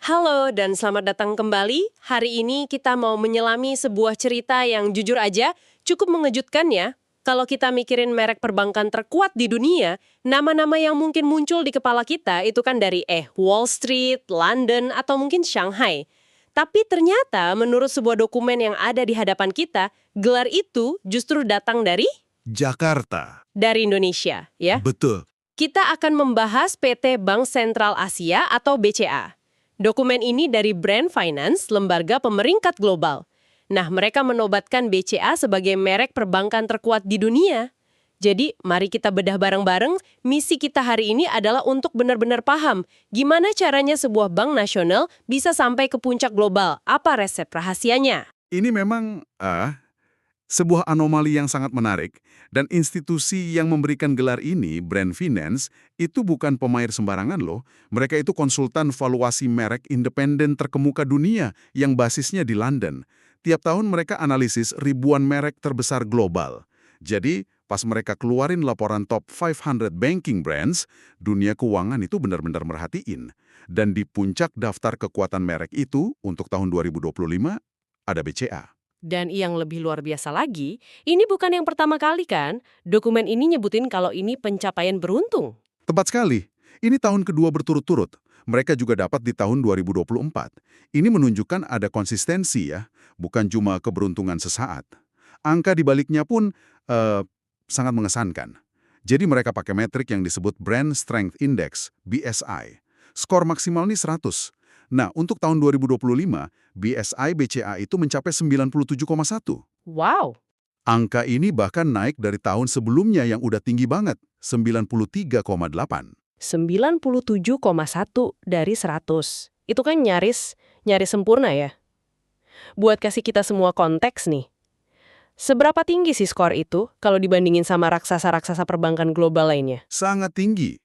Halo dan selamat datang kembali. Hari ini kita mau menyelami sebuah cerita yang jujur aja cukup mengejutkan ya. Kalau kita mikirin merek perbankan terkuat di dunia, nama-nama yang mungkin muncul di kepala kita itu kan dari Wall Street, London, atau mungkin Shanghai. Tapi ternyata menurut sebuah dokumen yang ada di hadapan kita, gelar itu justru datang Jakarta. dari Indonesia, ya. Betul. Kita akan membahas PT Bank Sentral Asia atau BCA. Dokumen ini dari Brand Finance, lembaga pemeringkat global. Nah, mereka menobatkan BCA sebagai merek perbankan terkuat di dunia. Jadi, mari kita bedah bareng-bareng. Misi kita hari ini adalah untuk benar-benar paham gimana caranya sebuah bank nasional bisa sampai ke puncak global. Apa resep rahasianya? Ini memang sebuah anomali yang sangat menarik, dan institusi yang memberikan gelar ini, Brand Finance, itu bukan pemain sembarangan loh. Mereka itu konsultan valuasi merek independen terkemuka dunia yang basisnya di London. Tiap tahun mereka analisis ribuan merek terbesar global. Jadi, pas mereka keluarin laporan top 500 banking brands, dunia keuangan itu benar-benar merhatiin. Dan di puncak daftar kekuatan merek itu, untuk tahun 2025, ada BCA. Dan yang lebih luar biasa lagi, ini bukan yang pertama kali kan? Dokumen ini nyebutin kalau ini pencapaian beruntung. Tepat sekali. Ini tahun kedua berturut-turut. Mereka juga dapat di tahun 2024. Ini menunjukkan ada konsistensi ya, bukan cuma keberuntungan sesaat. Angka di baliknya pun sangat mengesankan. Jadi mereka pakai metrik yang disebut Brand Strength Index, BSI. Skor maksimal ini 100. Nah, untuk tahun 2025, BSI BCA itu mencapai 97,1. Wow! Angka ini bahkan naik dari tahun sebelumnya yang udah tinggi banget, 93,8. 97,1 dari 100. Itu kan nyaris sempurna ya. Buat kasih kita semua konteks nih. Seberapa tinggi sih skor itu kalau dibandingin sama raksasa-raksasa perbankan global lainnya? Sangat tinggi.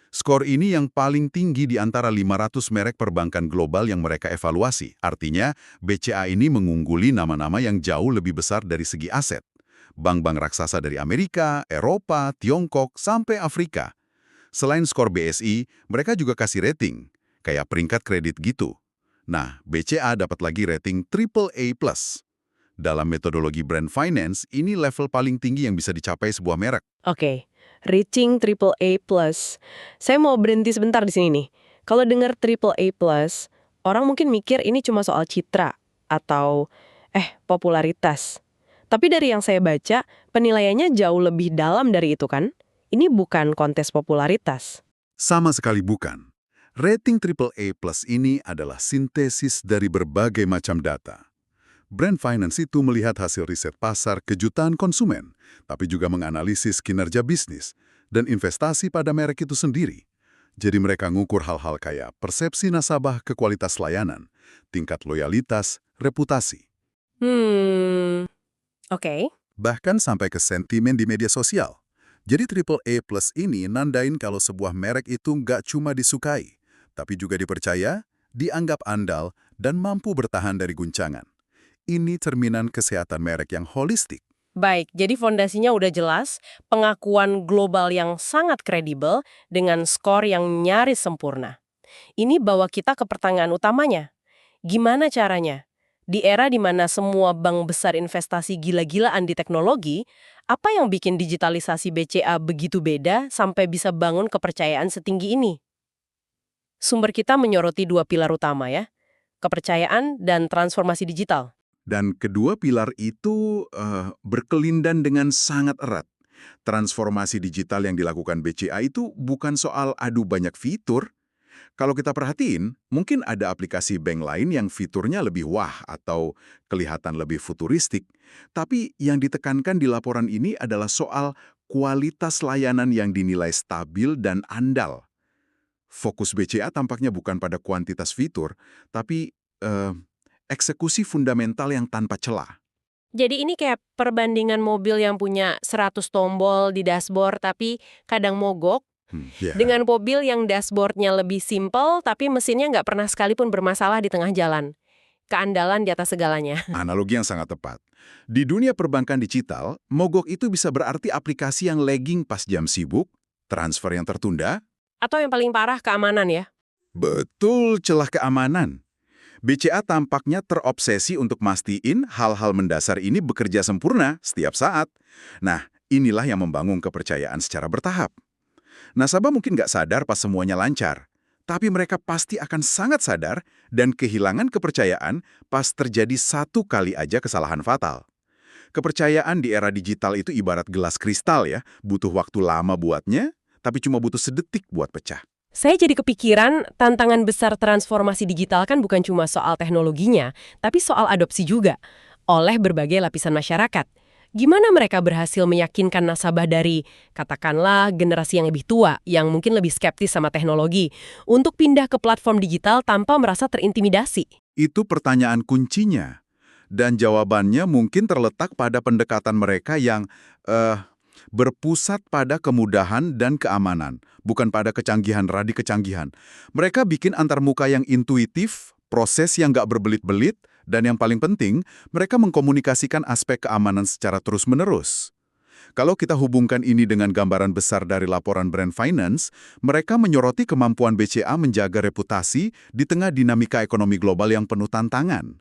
Skor ini yang paling tinggi di antara 500 merek perbankan global yang mereka evaluasi. Artinya, BCA ini mengungguli nama-nama yang jauh lebih besar dari segi aset. Bank-bank raksasa dari Amerika, Eropa, Tiongkok, sampai Afrika. Selain skor BSI, mereka juga kasih rating, kayak peringkat kredit gitu. Nah, BCA dapat lagi rating AAA+. Dalam metodologi Brand Finance, ini level paling tinggi yang bisa dicapai sebuah merek. Oke, reaching AAA+. Saya mau berhenti sebentar di sini nih. Kalau dengar AAA+, orang mungkin mikir ini cuma soal citra atau popularitas. Tapi dari yang saya baca, penilaiannya jauh lebih dalam dari itu kan? Ini bukan kontes popularitas. Sama sekali bukan. Rating AAA+ ini adalah sintesis dari berbagai macam data. Brand Finance itu melihat hasil riset pasar kejutaan konsumen, tapi juga menganalisis kinerja bisnis dan investasi pada merek itu sendiri. Jadi mereka ngukur hal-hal kayak persepsi nasabah ke kualitas layanan, tingkat loyalitas, reputasi. Oke. Bahkan sampai ke sentimen di media sosial. Jadi AAA+ ini nandain kalau sebuah merek itu nggak cuma disukai, tapi juga dipercaya, dianggap andal, dan mampu bertahan dari guncangan. Ini cerminan kesehatan merek yang holistik. Baik, jadi fondasinya udah jelas, pengakuan global yang sangat kredibel dengan skor yang nyaris sempurna. Ini bawa kita ke pertanyaan utamanya. Gimana caranya? Di era di mana semua bank besar investasi gila-gilaan di teknologi, apa yang bikin digitalisasi BCA begitu beda sampai bisa bangun kepercayaan setinggi ini? Sumber kita menyoroti dua pilar utama ya, kepercayaan dan transformasi digital. Dan kedua pilar itu berkelindan dengan sangat erat. Transformasi digital yang dilakukan BCA itu bukan soal adu banyak fitur. Kalau kita perhatiin, mungkin ada aplikasi bank lain yang fiturnya lebih wah atau kelihatan lebih futuristik. Tapi yang ditekankan di laporan ini adalah soal kualitas layanan yang dinilai stabil dan andal. Fokus BCA tampaknya bukan pada kuantitas fitur, tapi eksekusi fundamental yang tanpa celah. Jadi ini kayak perbandingan mobil yang punya 100 tombol di dashboard tapi kadang mogok, Ya. dengan mobil yang dashboardnya lebih simpel tapi mesinnya nggak pernah sekalipun bermasalah di tengah jalan. Keandalan di atas segalanya. Analogi yang sangat tepat. Di dunia perbankan digital, mogok itu bisa berarti aplikasi yang lagging pas jam sibuk, transfer yang tertunda. Atau yang paling parah, keamanan ya. Betul, celah keamanan. BCA tampaknya terobsesi untuk mastiin hal-hal mendasar ini bekerja sempurna setiap saat. Nah, inilah yang membangun kepercayaan secara bertahap. Nasabah mungkin nggak sadar pas semuanya lancar, tapi mereka pasti akan sangat sadar dan kehilangan kepercayaan pas terjadi satu kali aja kesalahan fatal. Kepercayaan di era digital itu ibarat gelas kristal ya, butuh waktu lama buatnya, tapi cuma butuh sedetik buat pecah. Saya jadi kepikiran, tantangan besar transformasi digital kan bukan cuma soal teknologinya, tapi soal adopsi juga oleh berbagai lapisan masyarakat. Gimana mereka berhasil meyakinkan nasabah dari, katakanlah, generasi yang lebih tua, yang mungkin lebih skeptis sama teknologi, untuk pindah ke platform digital tanpa merasa terintimidasi? Itu pertanyaan kuncinya. Dan jawabannya mungkin terletak pada pendekatan mereka yang berpusat pada kemudahan dan keamanan, bukan pada kecanggihan radi kecanggihan. Mereka bikin antarmuka yang intuitif, proses yang nggak berbelit-belit, dan yang paling penting, mereka mengkomunikasikan aspek keamanan secara terus-menerus. Kalau kita hubungkan ini dengan gambaran besar dari laporan Brand Finance, mereka menyoroti kemampuan BCA menjaga reputasi di tengah dinamika ekonomi global yang penuh tantangan.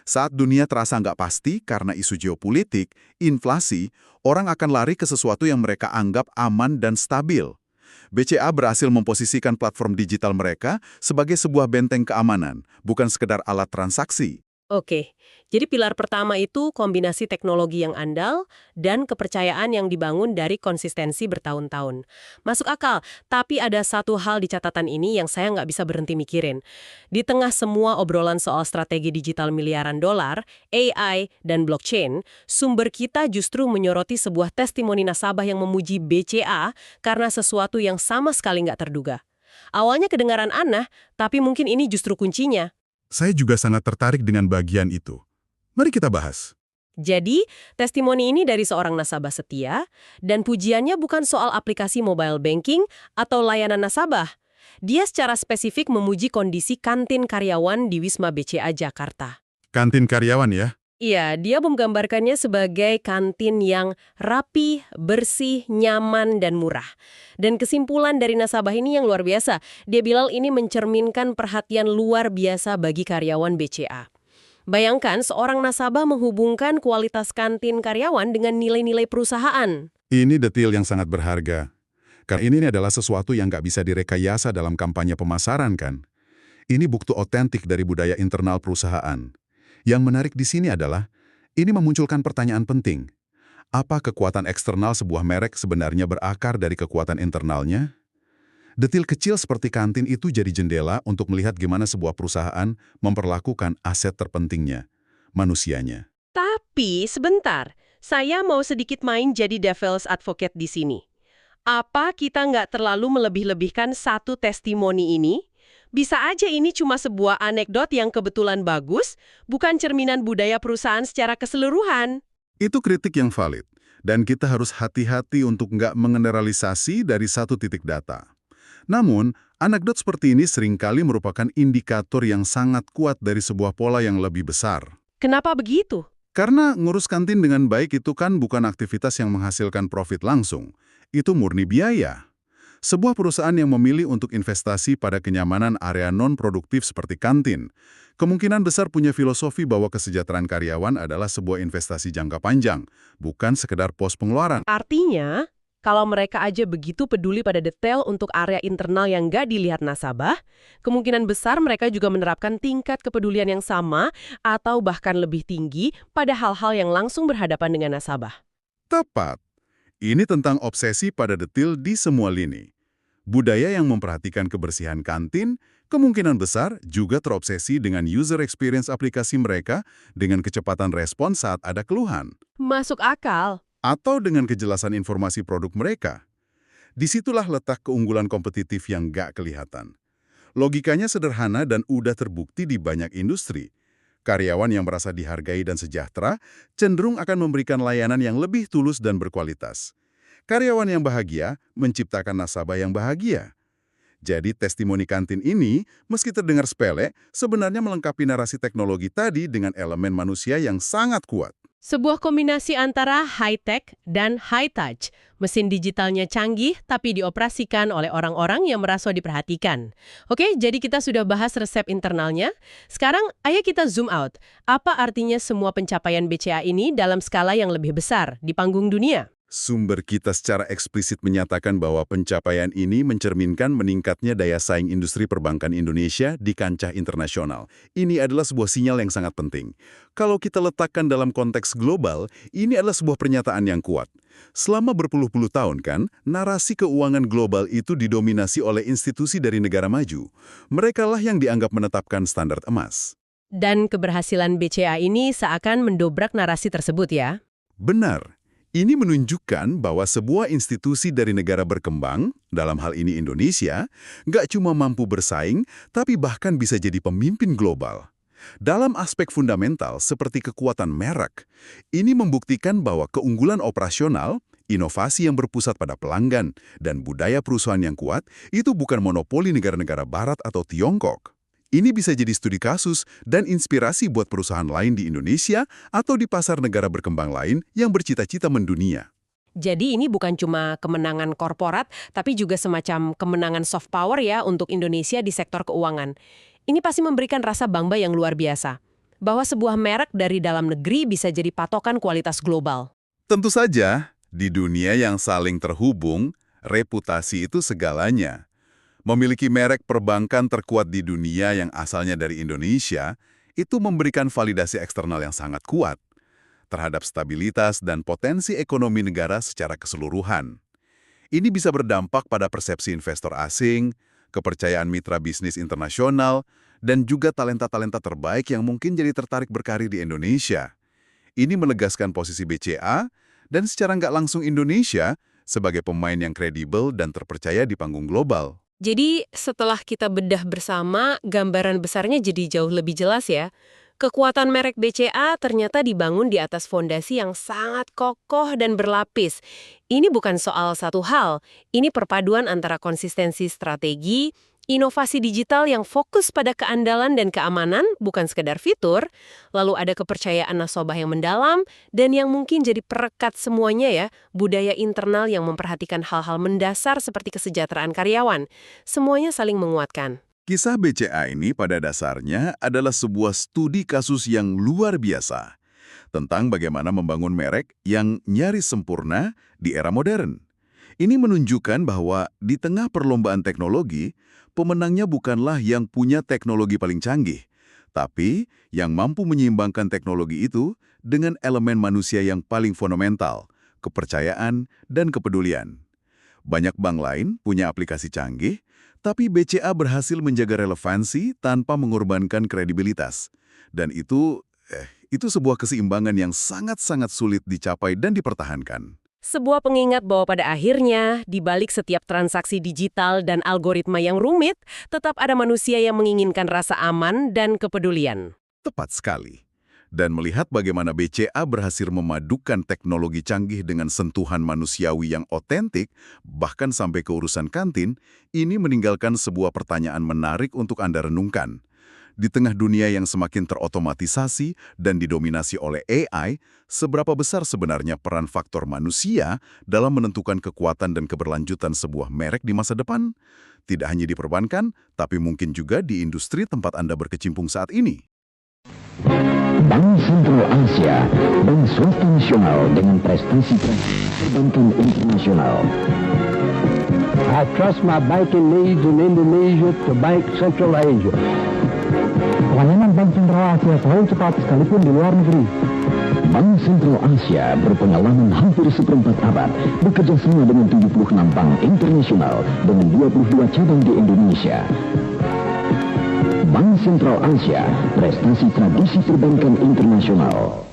Saat dunia terasa nggak pasti karena isu geopolitik, inflasi, orang akan lari ke sesuatu yang mereka anggap aman dan stabil. BCA berhasil memposisikan platform digital mereka sebagai sebuah benteng keamanan, bukan sekedar alat transaksi. Oke, jadi pilar pertama itu kombinasi teknologi yang andal dan kepercayaan yang dibangun dari konsistensi bertahun-tahun. Masuk akal, tapi ada satu hal di catatan ini yang saya nggak bisa berhenti mikirin. Di tengah semua obrolan soal strategi digital miliaran dolar, AI, dan blockchain, sumber kita justru menyoroti sebuah testimoni nasabah yang memuji BCA karena sesuatu yang sama sekali nggak terduga. Awalnya kedengaran aneh, tapi mungkin ini justru kuncinya. Saya juga sangat tertarik dengan bagian itu. Mari kita bahas. Jadi, testimoni ini dari seorang nasabah setia, dan pujiannya bukan soal aplikasi mobile banking atau layanan nasabah. Dia secara spesifik memuji kondisi kantin karyawan di Wisma BCA Jakarta. Kantin karyawan ya? Iya, dia menggambarkannya sebagai kantin yang rapi, bersih, nyaman, dan murah. Dan kesimpulan dari nasabah ini yang luar biasa. Dia bilang ini mencerminkan perhatian luar biasa bagi karyawan BCA. Bayangkan seorang nasabah menghubungkan kualitas kantin karyawan dengan nilai-nilai perusahaan. Ini detail yang sangat berharga. Karena ini adalah sesuatu yang nggak bisa direkayasa dalam kampanye pemasaran kan? Ini bukti otentik dari budaya internal perusahaan. Yang menarik di sini adalah, ini memunculkan pertanyaan penting. Apa kekuatan eksternal sebuah merek sebenarnya berakar dari kekuatan internalnya? Detil kecil seperti kantin itu jadi jendela untuk melihat gimana sebuah perusahaan memperlakukan aset terpentingnya, manusianya. Tapi sebentar, saya mau sedikit main jadi devil's advocate di sini. Apa kita nggak terlalu melebih-lebihkan satu testimoni ini? Bisa aja ini cuma sebuah anekdot yang kebetulan bagus, bukan cerminan budaya perusahaan secara keseluruhan. Itu kritik yang valid, dan kita harus hati-hati untuk nggak mengeneralisasi dari satu titik data. Namun, anekdot seperti ini seringkali merupakan indikator yang sangat kuat dari sebuah pola yang lebih besar. Kenapa begitu? Karena ngurus kantin dengan baik itu kan bukan aktivitas yang menghasilkan profit langsung. Itu murni biaya. Sebuah perusahaan yang memilih untuk investasi pada kenyamanan area non-produktif seperti kantin, kemungkinan besar punya filosofi bahwa kesejahteraan karyawan adalah sebuah investasi jangka panjang, bukan sekedar pos pengeluaran. Artinya, kalau mereka aja begitu peduli pada detail untuk area internal yang nggak dilihat nasabah, kemungkinan besar mereka juga menerapkan tingkat kepedulian yang sama atau bahkan lebih tinggi pada hal-hal yang langsung berhadapan dengan nasabah. Tepat. Ini tentang obsesi pada detil di semua lini. Budaya yang memperhatikan kebersihan kantin kemungkinan besar juga terobsesi dengan user experience aplikasi mereka dengan kecepatan respon saat ada keluhan. Masuk akal. Atau dengan kejelasan informasi produk mereka. Disitulah letak keunggulan kompetitif yang nggak kelihatan. Logikanya sederhana dan udah terbukti di banyak industri. Karyawan yang merasa dihargai dan sejahtera cenderung akan memberikan layanan yang lebih tulus dan berkualitas. Karyawan yang bahagia menciptakan nasabah yang bahagia. Jadi testimoni kantin ini, meski terdengar sepele, sebenarnya melengkapi narasi teknologi tadi dengan elemen manusia yang sangat kuat. Sebuah kombinasi antara high-tech dan high-touch. Mesin digitalnya canggih, tapi dioperasikan oleh orang-orang yang merasa diperhatikan. Oke, jadi kita sudah bahas resep internalnya. Sekarang, ayo kita zoom out. Apa artinya semua pencapaian BCA ini dalam skala yang lebih besar di panggung dunia? Sumber kita secara eksplisit menyatakan bahwa pencapaian ini mencerminkan meningkatnya daya saing industri perbankan Indonesia di kancah internasional. Ini adalah sebuah sinyal yang sangat penting. Kalau kita letakkan dalam konteks global, ini adalah sebuah pernyataan yang kuat. Selama berpuluh-puluh tahun kan, narasi keuangan global itu didominasi oleh institusi dari negara maju. Merekalah yang dianggap menetapkan standar emas. Dan keberhasilan BCA ini seakan mendobrak narasi tersebut ya? Benar. Ini menunjukkan bahwa sebuah institusi dari negara berkembang, dalam hal ini Indonesia, nggak cuma mampu bersaing, tapi bahkan bisa jadi pemimpin global. Dalam aspek fundamental seperti kekuatan merek, ini membuktikan bahwa keunggulan operasional, inovasi yang berpusat pada pelanggan, dan budaya perusahaan yang kuat itu bukan monopoli negara-negara Barat atau Tiongkok. Ini bisa jadi studi kasus dan inspirasi buat perusahaan lain di Indonesia atau di pasar negara berkembang lain yang bercita-cita mendunia. Jadi ini bukan cuma kemenangan korporat, tapi juga semacam kemenangan soft power ya untuk Indonesia di sektor keuangan. Ini pasti memberikan rasa bangga yang luar biasa. Bahwa sebuah merek dari dalam negeri bisa jadi patokan kualitas global. Tentu saja, di dunia yang saling terhubung, reputasi itu segalanya. Memiliki merek perbankan terkuat di dunia yang asalnya dari Indonesia, itu memberikan validasi eksternal yang sangat kuat terhadap stabilitas dan potensi ekonomi negara secara keseluruhan. Ini bisa berdampak pada persepsi investor asing, kepercayaan mitra bisnis internasional, dan juga talenta-talenta terbaik yang mungkin jadi tertarik berkarir di Indonesia. Ini menegaskan posisi BCA dan secara nggak langsung Indonesia sebagai pemain yang kredibel dan terpercaya di panggung global. Jadi setelah kita bedah bersama, gambaran besarnya jadi jauh lebih jelas ya. Kekuatan merek BCA ternyata dibangun di atas fondasi yang sangat kokoh dan berlapis. Ini bukan soal satu hal, ini perpaduan antara konsistensi strategi, inovasi digital yang fokus pada keandalan dan keamanan, bukan sekedar fitur, lalu ada kepercayaan nasabah yang mendalam, dan yang mungkin jadi perekat semuanya ya, budaya internal yang memperhatikan hal-hal mendasar seperti kesejahteraan karyawan. Semuanya saling menguatkan. Kisah BCA ini pada dasarnya adalah sebuah studi kasus yang luar biasa tentang bagaimana membangun merek yang nyaris sempurna di era modern. Ini menunjukkan bahwa di tengah perlombaan teknologi, pemenangnya bukanlah yang punya teknologi paling canggih, tapi yang mampu menyeimbangkan teknologi itu dengan elemen manusia yang paling fundamental, kepercayaan dan kepedulian. Banyak bank lain punya aplikasi canggih, tapi BCA berhasil menjaga relevansi tanpa mengorbankan kredibilitas. Dan itu sebuah keseimbangan yang sangat-sangat sulit dicapai dan dipertahankan. Sebuah pengingat bahwa pada akhirnya, di balik setiap transaksi digital dan algoritma yang rumit, tetap ada manusia yang menginginkan rasa aman dan kepedulian. Tepat sekali. Dan melihat bagaimana BCA berhasil memadukan teknologi canggih dengan sentuhan manusiawi yang otentik, bahkan sampai ke urusan kantin, ini meninggalkan sebuah pertanyaan menarik untuk Anda renungkan. Di tengah dunia yang semakin terotomatisasi dan didominasi oleh AI, seberapa besar sebenarnya peran faktor manusia dalam menentukan kekuatan dan keberlanjutan sebuah merek di masa depan? Tidak hanya di perbankan, tapi mungkin juga di industri tempat Anda berkecimpung saat ini. Bank Sentral Asia, bank swasta nasional dengan prestasi perbankan internasional. I trust my banking needs in Indonesia to Bank Central Asia. Pelayanan Bank Sentral Asia selalu cepat sekalipun di luar negeri. Bank Sentral Asia berpengalaman hampir seperempat abad, bekerja sama dengan 76 bank internasional dengan 22 cabang di Indonesia. Bank Sentral Asia, prestasi tradisi perbankan internasional.